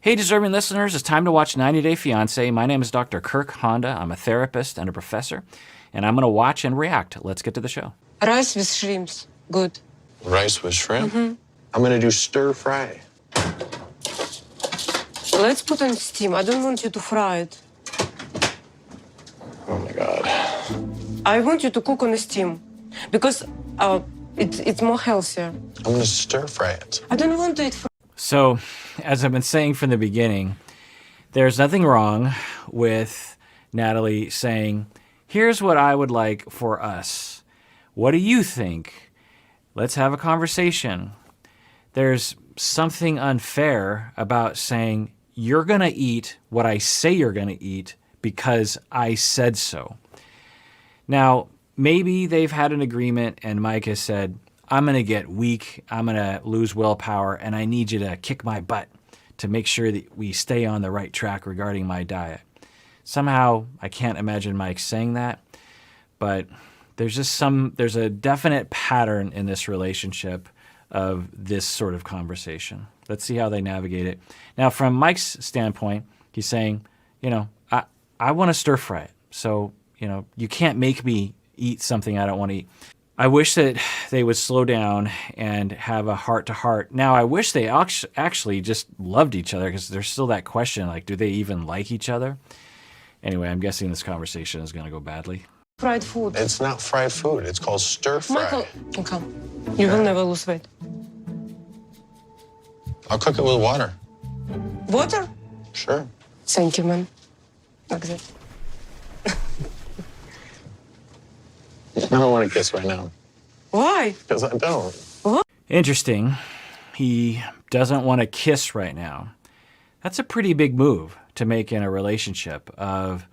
Hey, deserving listeners, it's time to watch 90 Day Fiancé. My name is Dr. Kirk Honda. I'm a therapist and a professor, and I'm going to watch and react. Let's get to the show. Rice with shrimps. Good. Rice with shrimp? I'm going to do stir fry. Let's put on steam. I don't want you to fry it. Oh, my God. I want you to cook on steam because it's more healthier. I'm going to stir fry it. I don't want to eat fries. So, as I've been saying from the beginning, there's nothing wrong with Natalie saying, here's what I would like for us. What do you think? Let's have a conversation. There's something unfair about saying, you're going to eat what I say you're going to eat because I said so. Now, maybe they've had an agreement and Mike has said, I'm going to get weak, I'm going to lose willpower, and I need you to kick my butt to make sure that we stay on the right track regarding my diet. Somehow, I can't imagine Mike saying that, but there's a definite pattern in this relationship of this sort of conversation. Let's see how they navigate it. Now, from Mike's standpoint, he's saying, I want to stir fry it. So, you can't make me eat something I don't want to eat. I wish that they would slow down and have a heart-to-heart. Now, I wish they actually just loved each other, because there's still that question, like, do they even like each other? Anyway, I'm guessing this conversation is going to go badly. Fried food. It's not fried food. It's called stir fry. Michael, come. You will never lose weight. I'll cook it with water. Water? Sure. Thank you, man. Like that. I don't want to kiss right now. Why? Because I don't. Interesting. He doesn't want to kiss right now. That's a pretty big move to make in a relationship of,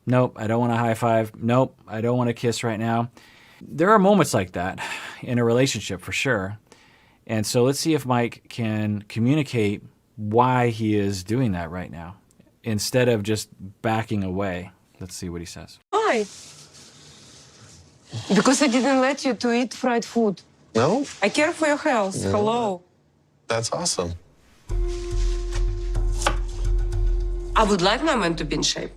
nope, I don't want to high five. Nope, I don't want to kiss right now. There are moments like that in a relationship for sure. And so let's see if Mike can communicate why he is doing that right now instead of just backing away. Let's see what he says. Why? Because I didn't let you to eat fried food. No? I care for your health. Yeah. Hello. That's awesome. I would like my man to be in shape.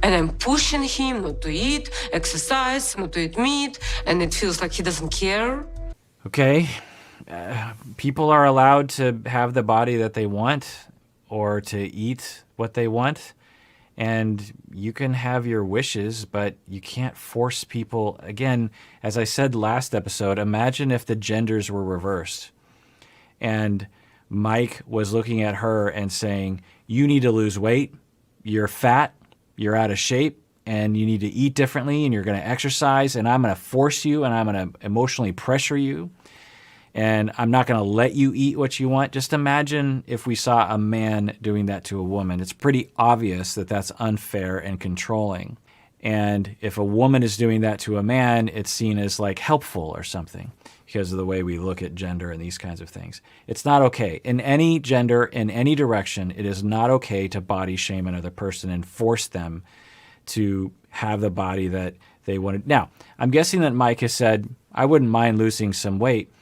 And I'm pushing him not to eat, exercise, not to eat meat, and it feels like he doesn't care. Okay. People are allowed to have the body that they want or to eat what they want. And you can have your wishes, but you can't force people. Again, as I said last episode, imagine if the genders were reversed. And Mike was looking at her and saying, you need to lose weight, you're fat, you're out of shape, and you need to eat differently, and you're going to exercise, and I'm going to force you, and I'm going to emotionally pressure you, and I'm not going to let you eat what you want. Just imagine if we saw a man doing that to a woman. It's pretty obvious that that's unfair and controlling. And if a woman is doing that to a man, it's seen as like helpful or something because of the way we look at gender and these kinds of things. It's not okay. In any gender, in any direction, it is not okay to body shame another person and force them to have the body that they wanted. Now, I'm guessing that Mike has said, I wouldn't mind losing some weight,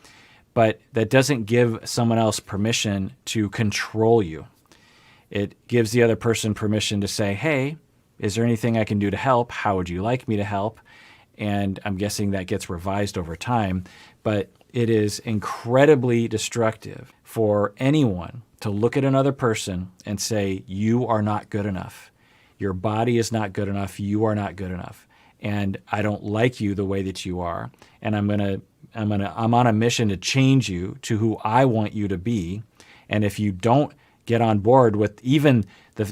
but that doesn't give someone else permission to control you. It gives the other person permission to say, hey, is there anything I can do to help? How would you like me to help? And I'm guessing that gets revised over time, but it is incredibly destructive for anyone to look at another person and say, you are not good enough. Your body is not good enough. You are not good enough. And I don't like you the way that you are. And I'm on a mission to change you to who I want you to be. And if you don't get on board with even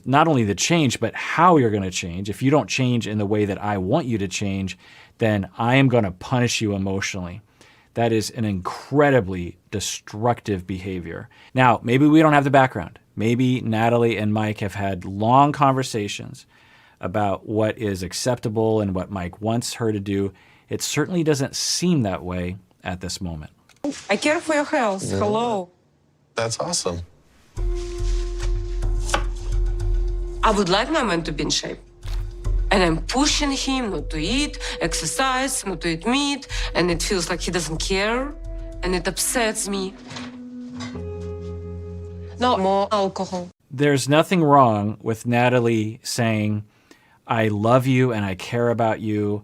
not only the change, but how you're going to change, if you don't change in the way that I want you to change, then I am going to punish you emotionally. That is an incredibly destructive behavior. Now, maybe we don't have the background. Maybe Natalie and Mike have had long conversations about what is acceptable and what Mike wants her to do. It certainly doesn't seem that way at this moment. I care for your health. Yeah. Hello. That's awesome. I would like my man to be in shape. And I'm pushing him not to eat, exercise, not to eat meat, and it feels like he doesn't care, and it upsets me. No more alcohol. there's nothing wrong with Natalie saying, I love you and I care about you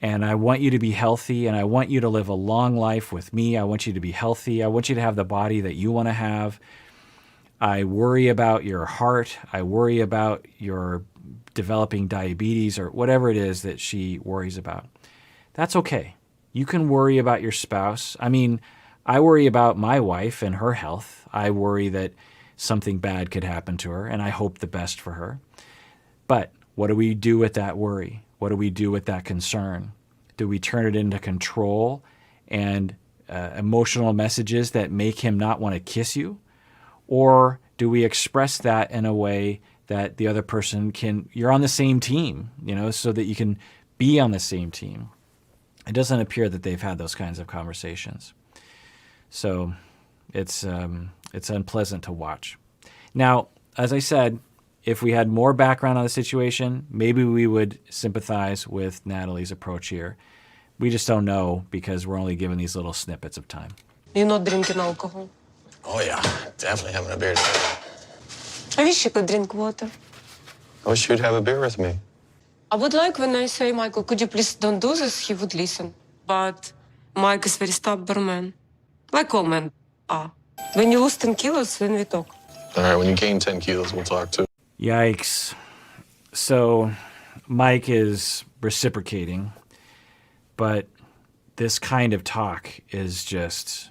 and I want you to be healthy and I want you to live a long life with me. I want you to be healthy. I want you to have the body that you want to have. I worry about your heart. I worry about your developing diabetes or whatever it is that she worries about. That's okay. You can worry about your spouse. I mean, I worry about my wife and her health. I worry that something bad could happen to her, and I hope the best for her. But what do we do with that worry? What do we do with that concern? Do we turn it into control and emotional messages that make him not want to kiss you? Or do we express that in a way that the other person you're on the same team, so that you can be on the same team? It doesn't appear that they've had those kinds of conversations. So it's unpleasant to watch. Now, as I said, if we had more background on the situation, maybe we would sympathize with Natalie's approach here. We just don't know because we're only given these little snippets of time. You're not drinking alcohol. Oh, yeah. Definitely having a beer today. I wish you could drink water. I wish you'd have a beer with me. I would like when I say, Michael, could you please don't do this, he would listen. But Mike is very stubborn man. Like all men are. When you lose 10 kilos, then we talk. All right, when you gain 10 kilos, we'll talk too. Yikes. So Mike is reciprocating, but this kind of talk is just,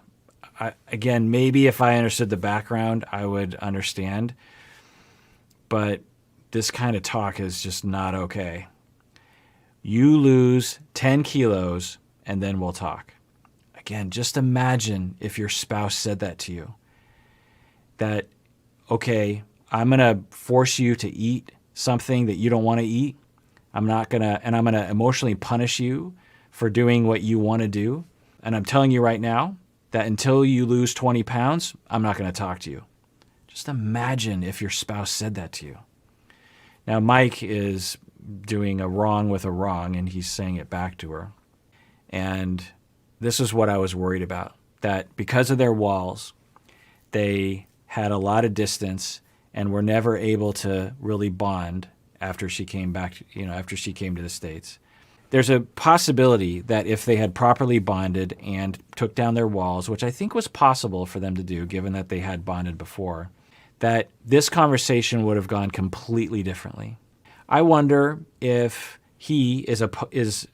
again, maybe if I understood the background, I would understand. But this kind of talk is just not okay. You lose 10 kilos and then we'll talk. Again, just imagine if your spouse said that to you. That, okay, I'm going to force you to eat something that you don't want to eat. I'm going to emotionally punish you for doing what you want to do. And I'm telling you right now that until you lose 20 pounds, I'm not going to talk to you. Just imagine if your spouse said that to you. Now, Mike is doing a wrong with a wrong, and he's saying it back to her. And this is what I was worried about, that because of their walls, they had a lot of distance and were never able to really bond after she came back, after she came to the States. There's a possibility that if they had properly bonded and took down their walls, which I think was possible for them to do, given that they had bonded before, that this conversation would have gone completely differently. I wonder if he is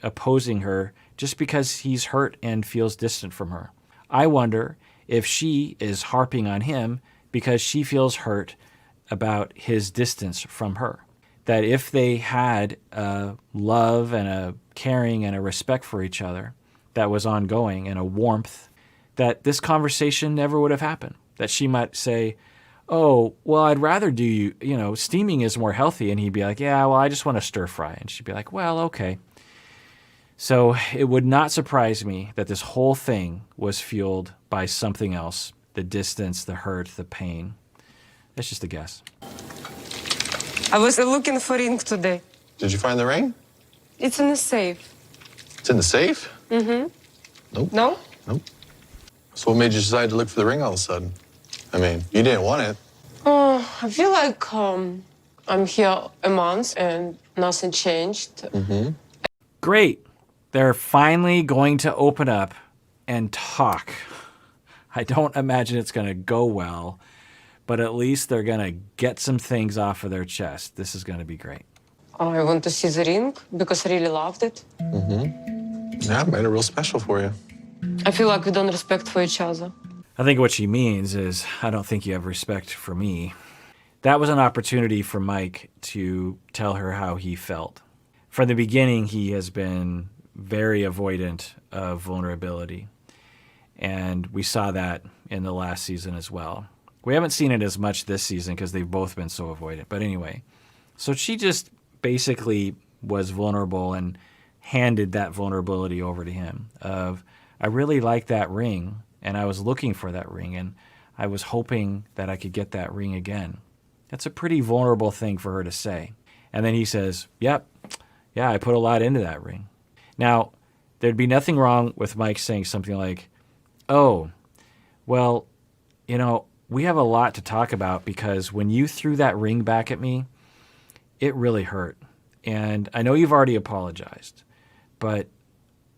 opposing her just because he's hurt and feels distant from her. I wonder if she is harping on him because she feels hurt about his distance from her. That if they had a love and a caring and a respect for each other that was ongoing and a warmth, that this conversation never would have happened. That she might say, oh, well, I'd rather do, steaming is more healthy. And he'd be like, yeah, well, I just want to stir fry. And she'd be like, well, okay. So it would not surprise me that this whole thing was fueled by something else, the distance, the hurt, the pain. That's just a guess. I was looking for ring today. Did you find the ring? It's in the safe. It's in the safe? Mm-hmm. Nope. No? Nope. So what made you decide to look for the ring all of a sudden? I mean, you didn't want it. Oh, I feel like I'm here a month and nothing changed. Mm-hmm. Great. They're finally going to open up and talk. I don't imagine it's going to go well, but at least they're going to get some things off of their chest. This is going to be great. I want to see the ring because I really loved it. Mm-hmm. Yeah, it made it real special for you. I feel like we don't respect for each other. I think what she means is, I don't think you have respect for me. That was an opportunity for Mike to tell her how he felt. From the beginning, he has been very avoidant of vulnerability. And we saw that in the last season as well. We haven't seen it as much this season because they've both been so avoidant. But anyway, so she just basically was vulnerable and handed that vulnerability over to him of, I really like that ring. And I was looking for that ring, and I was hoping that I could get that ring again. That's a pretty vulnerable thing for her to say. And then he says, yep, yeah, I put a lot into that ring. Now, there'd be nothing wrong with Mike saying something like, oh, well, we have a lot to talk about because when you threw that ring back at me, it really hurt. And I know you've already apologized, but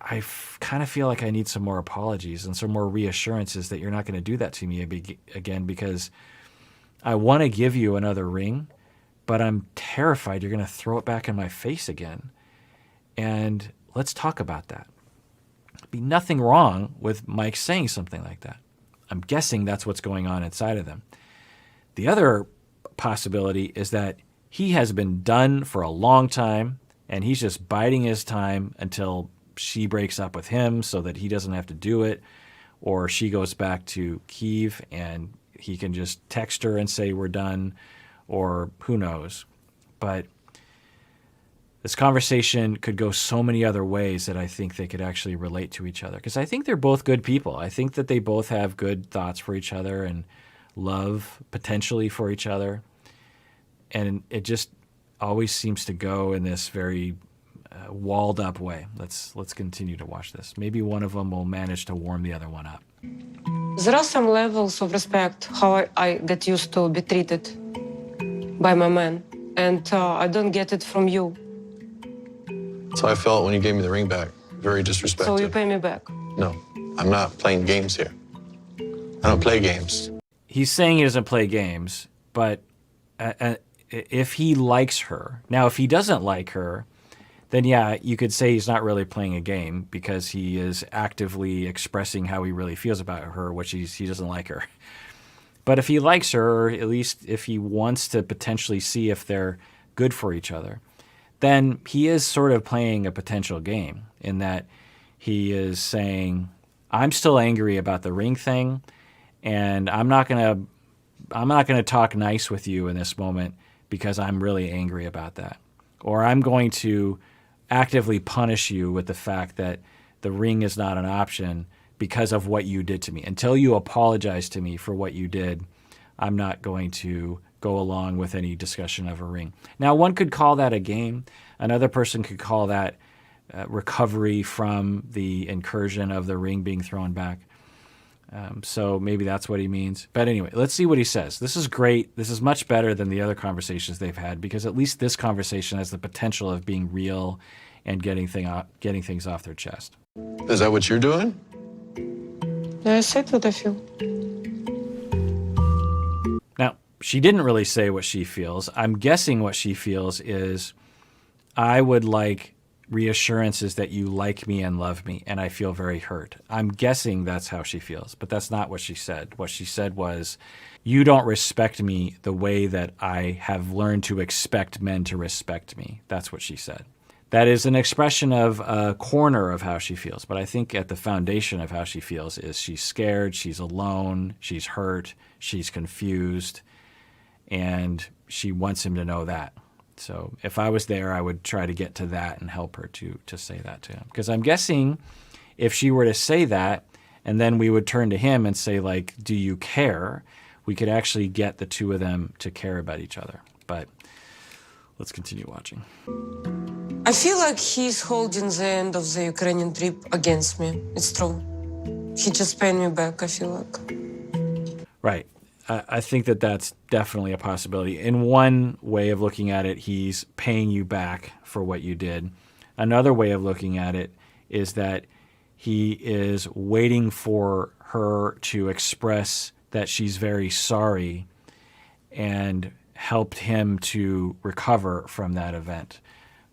I kind of feel like I need some more apologies and some more reassurances that you're not going to do that to me again, because I want to give you another ring, but I'm terrified you're going to throw it back in my face again. And let's talk about that. There'd be nothing wrong with Mike saying something like that. I'm guessing that's what's going on inside of them. The other possibility is that he has been done for a long time and he's just biding his time until she breaks up with him so that he doesn't have to do it, or she goes back to Kyiv and he can just text her and say we're done, or who knows. But this conversation could go so many other ways that I think they could actually relate to each other, because I think they're both good people. I think that they both have good thoughts for each other and love potentially for each other. And it just always seems to go in this very walled up way. Let's continue to watch this. Maybe one of them will manage to warm the other one up. There are some levels of respect, how I get used to be treated by my man. And I don't get it from you. That's how I felt when you gave me the ring back. Very disrespectful. So you pay me back. No, I'm not playing games here. I don't play games. He's saying he doesn't play games, but if he likes her, now if he doesn't like her, then yeah, you could say he's not really playing a game because he is actively expressing how he really feels about her, which he doesn't like her. But if he likes her, or at least if he wants to potentially see if they're good for each other, then he is sort of playing a potential game in that he is saying, I'm still angry about the ring thing, and I'm not gonna talk nice with you in this moment because I'm really angry about that. Or I'm going to actively punish you with the fact that the ring is not an option because of what you did to me. Until you apologize to me for what you did, I'm not going to go along with any discussion of a ring. Now, one could call that a game. Another person could call that recovery from the incursion of the ring being thrown back. So maybe that's what he means. But anyway, let's see what he says. This is great. This is much better than the other conversations they've had, because at least this conversation has the potential of being real and getting things off their chest. Is that what you're doing? I said what I feel. Now, she didn't really say what she feels. I'm guessing what she feels is, I would like reassurances that you like me and love me, and I feel very hurt. I'm guessing that's how she feels, but that's not what she said. What she said was, you don't respect me the way that I have learned to expect men to respect me. That's what she said. That is an expression of a corner of how she feels, but I think at the foundation of how she feels is she's scared, she's alone, she's hurt, she's confused, and she wants him to know that. So if I was there, I would try to get to that and help her to say that to him. Because I'm guessing if she were to say that, and then we would turn to him and say, like, do you care? We could actually get the two of them to care about each other. But let's continue watching. I feel like he's holding the end of the Ukrainian trip against me. It's true. He just paid me back, I feel like. Right. I think that that's definitely a possibility. In one way of looking at it, he's paying you back for what you did. Another way of looking at it is that he is waiting for her to express that she's very sorry and helped him to recover from that event.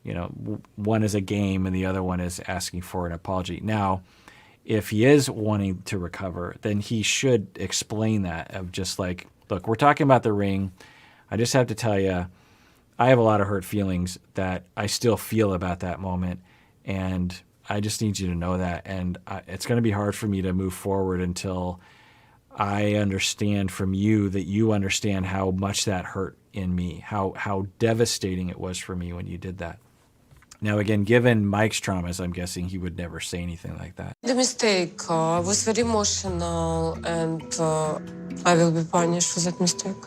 You know, one is a game and the other one is asking for an apology. Now, if he is wanting to recover, then he should explain that, of just like, look, we're talking about the ring. I just have to tell you, I have a lot of hurt feelings that I still feel about that moment, and I just need you to know that. And it's going to be hard for me to move forward until I understand from you that you understand how much that hurt in me, how devastating it was for me when you did that. Now, again, given Mike's traumas, I'm guessing he would never say anything like that. The mistake. I was very emotional, and I will be punished for that mistake.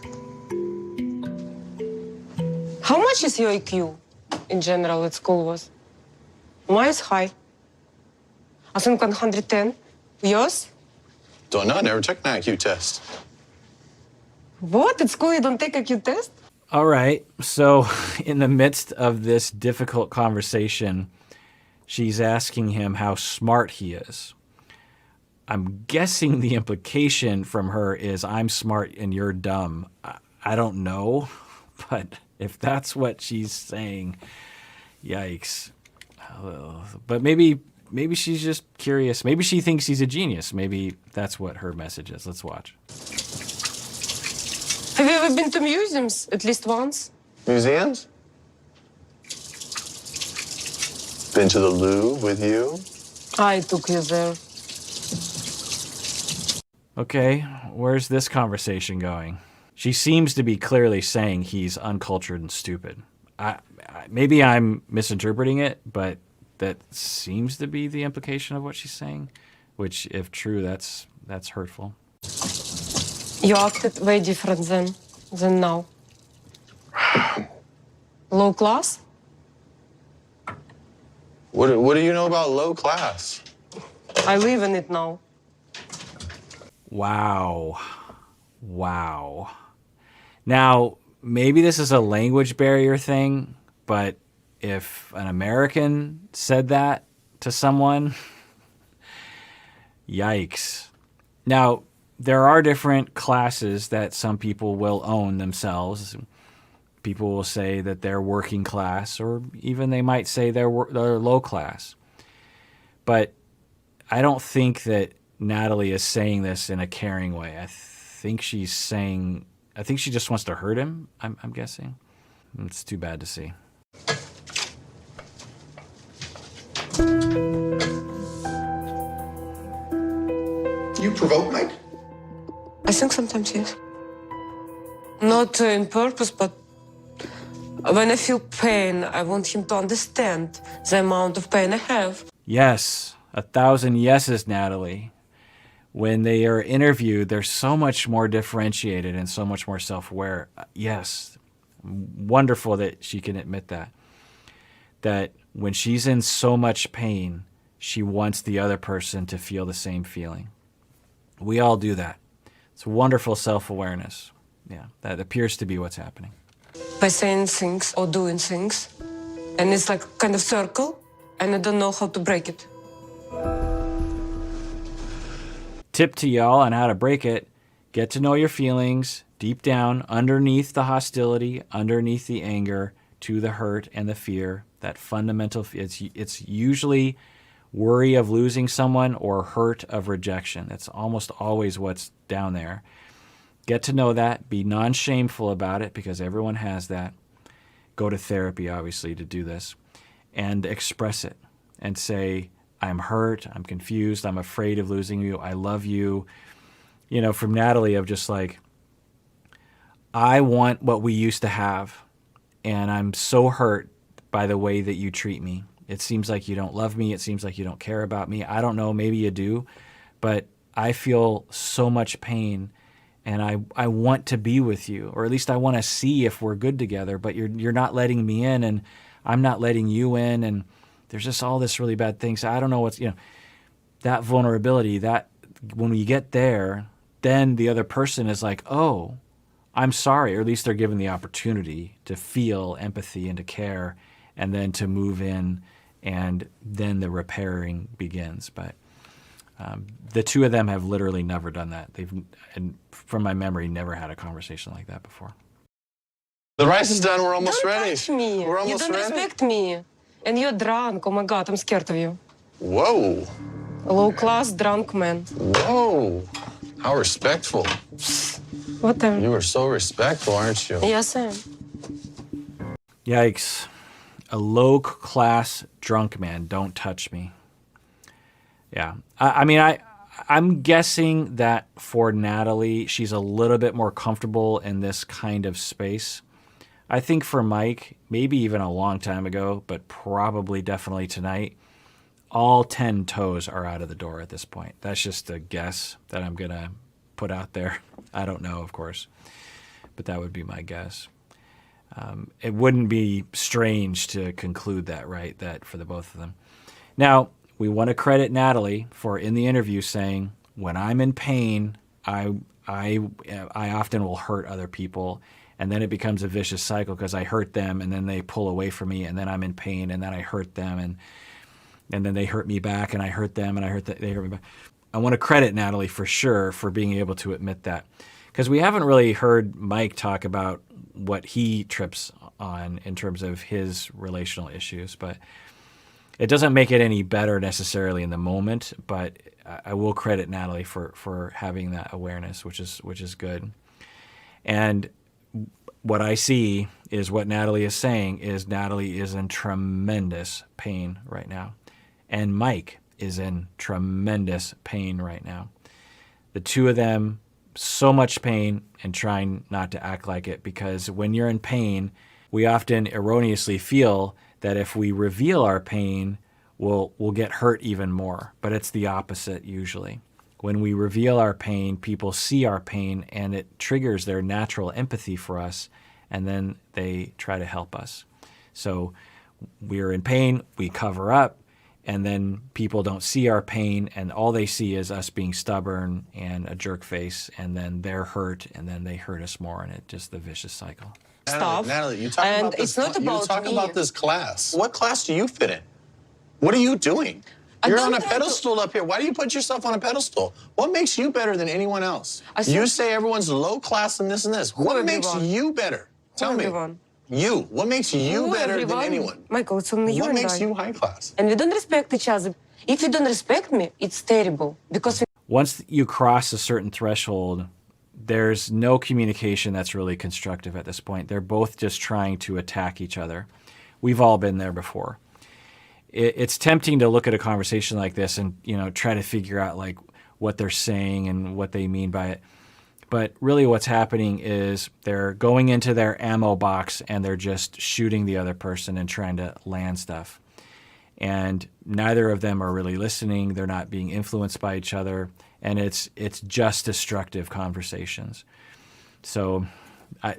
How much is your IQ in general at school was? Mine is high. I think 110. Yours? Don't know. Never took an IQ test. What? It's cool you don't take a Q test? All right. So, in the midst of this difficult conversation, she's asking him how smart he is. I'm guessing the implication from her is I'm smart and you're dumb. I don't know, but if that's what she's saying, yikes. But maybe she's just curious. Maybe she thinks he's a genius. Maybe that's what her message is. Let's watch. Have you ever been to museums at least once? Museums? Been to the Louvre with you? I took you there. Okay, where's this conversation going? She seems to be clearly saying he's uncultured and stupid. Maybe I'm misinterpreting it, but that seems to be the implication of what she's saying, which, if true, that's hurtful. You acted way different than now. Low class? What do you know about low class? I live in it now. Wow. Now, maybe this is a language barrier thing, but if an American said that to someone, yikes. Now, there are different classes that some people will own themselves. People will say that they're working class, or even they might say they're low class. But I don't think that Natalie is saying this in a caring way. I think she just wants to hurt him, I'm guessing. It's too bad to see. You provoke Mike? I think sometimes yes. Not in purpose, but when I feel pain, I want him to understand the amount of pain I have. Yes, 1,000 yeses, Natalie. When they are interviewed, they're so much more differentiated and so much more self-aware. Yes, wonderful that she can admit that. That when she's in so much pain, she wants the other person to feel the same feeling. We all do that. It's wonderful self-awareness. Yeah, that appears to be what's happening. By saying things or doing things, and it's like kind of circle, and I don't know how to break it. Tip to y'all on how to break it: get to know your feelings deep down, underneath the hostility, underneath the anger, to the hurt and the fear. That fundamental, it's usually worry of losing someone or hurt of rejection. That's almost always what's down there. Get to know that. Be non-shameful about it, because everyone has that. Go to therapy, obviously, to do this. And express it and say, I'm hurt, I'm confused, I'm afraid of losing you, I love you. You know, from Natalie, of just like, I want what we used to have, and I'm so hurt by the way that you treat me. It seems like you don't love me, it seems like you don't care about me. I don't know, maybe you do, but I feel so much pain, and I want to be with you, or at least I want to see if we're good together, but you're not letting me in, and I'm not letting you in, and there's just all this really bad thing. So I don't know what's, that vulnerability, that when we get there, then the other person is like, oh, I'm sorry, or at least they're given the opportunity to feel empathy and to care, and then to move in, and then the repairing begins. But the two of them have literally never done that. They've, and from my memory, never had a conversation like that before. The rice is done. We're almost Don't ready. touch me. We're You almost don't ready. respect me. And you're drunk. Oh my God, I'm scared of you. Whoa. Low-class drunk man. Whoa. How respectful. Whatever. You are so respectful, aren't you? Yes, I am. Yikes. A low-class drunk man. Don't touch me. Yeah. I'm guessing that for Natalie, she's a little bit more comfortable in this kind of space. I think for Mike, maybe even a long time ago, but probably definitely tonight, all 10 toes are out of the door at this point. That's just a guess that I'm going to put out there. I don't know, of course, but that would be my guess. It wouldn't be strange to conclude that, right, that for the both of them. Now, we want to credit Natalie for, in the interview, saying, when I'm in pain, I I often will hurt other people, and then it becomes a vicious cycle because I hurt them, and then they pull away from me, and then I'm in pain, and then I hurt them, and then they hurt me back, and I hurt them, and they hurt me back. I want to credit Natalie for sure for being able to admit that, because we haven't really heard Mike talk about what he trips on in terms of his relational issues, but it doesn't make it any better necessarily in the moment. But I will credit Natalie for having that awareness, which is good. And what I see is what Natalie is saying is Natalie is in tremendous pain right now. And Mike is in tremendous pain right now. The two of them, so much pain and trying not to act like it, because when you're in pain, we often erroneously feel that if we reveal our pain, we'll get hurt even more. But it's the opposite usually. When we reveal our pain, people see our pain and it triggers their natural empathy for us, and then they try to help us. So we're in pain, we cover up, and then people don't see our pain, and all they see is us being stubborn and a jerk face, and then they're hurt, and then they hurt us more, and it's just the vicious cycle. Stuff. Natalie, you talking And about this? it's not about you talking me. about this class. What class do you fit in? What are you doing? I You're don't on a try to- pedestal up here. Why do you put yourself on a pedestal? What makes you better than anyone else? You say everyone's low class and this and this. What makes everyone? you better? Tell me. everyone? You. What makes you Who, better everyone? than anyone? Michael, it's only you What and makes I. you high class? And we don't respect each other. If you don't respect me, it's terrible because Once you cross a certain threshold, there's no communication that's really constructive at this point. They're both just trying to attack each other. We've all been there before. It's tempting to look at a conversation like this and, try to figure out like what they're saying and what they mean by it. But really what's happening is they're going into their ammo box and they're just shooting the other person and trying to land stuff. And neither of them are really listening. They're not being influenced by each other. And it's just destructive conversations. So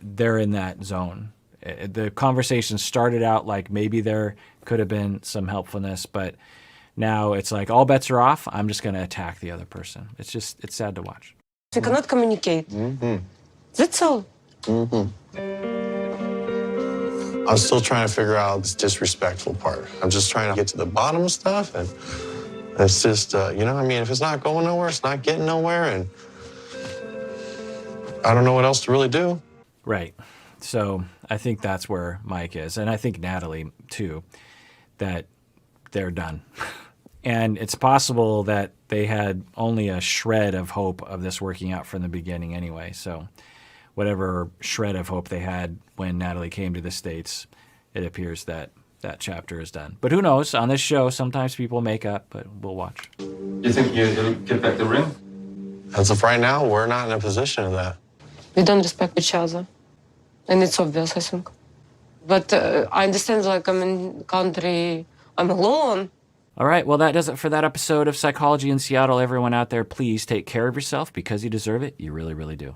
they're in that zone. The conversation started out like maybe there could have been some helpfulness, but now it's like all bets are off. I'm just going to attack the other person. It's sad to watch. we cannot communicate. That's all. I'm still trying to figure out this disrespectful part. I'm just trying to get to the bottom of stuff, and it's just, if it's not going nowhere, it's not getting nowhere, and I don't know what else to really do. Right. So I think that's where Mike is, and I think Natalie too, that they're done. And it's possible that they had only a shred of hope of this working out from the beginning anyway. So whatever shred of hope they had when Natalie came to the States, it appears that that chapter is done. But who knows? On this show, sometimes people make up, but we'll watch. You think you'll get back the ring? As of right now, we're not in a position of that. We don't respect each other. And it's obvious, I think. But I understand, like, I'm in country, I'm alone. All right, well, that does it for that episode of Psychology in Seattle. Everyone out there, please take care of yourself because you deserve it. You really, really do.